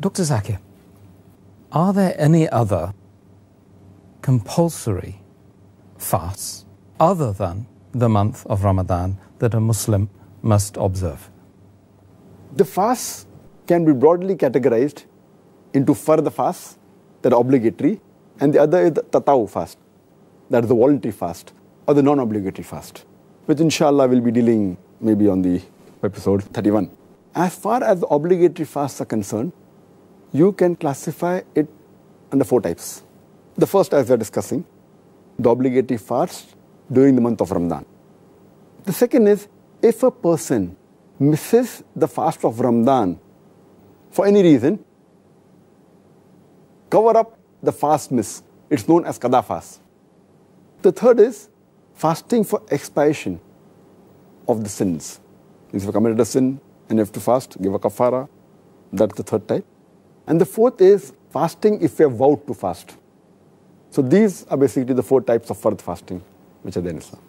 Dr. Zakir, are there any other compulsory fasts other than the month of Ramadan that a Muslim must observe? The fasts can be broadly categorized into fard fasts, that are obligatory, and the other is the tatau fast, that is the voluntary fast, or the non-obligatory fast, which InshaAllah will be dealing maybe on the episode 31. As far as the obligatory fasts are concerned, you can classify it under 4 types. The first, as we are discussing, the obligatory fast during the month of Ramadan. The second is, if a person misses the fast of Ramadan for any reason, cover up the fast miss. It's known as Qadha fast. The third is fasting for expiation of the sins. If you committed a sin and you have to fast, give a Kaffara. That's the third type. And the fourth is fasting if you are vowed to fast. So these are basically the 4 types of fard fasting which are there in Islam.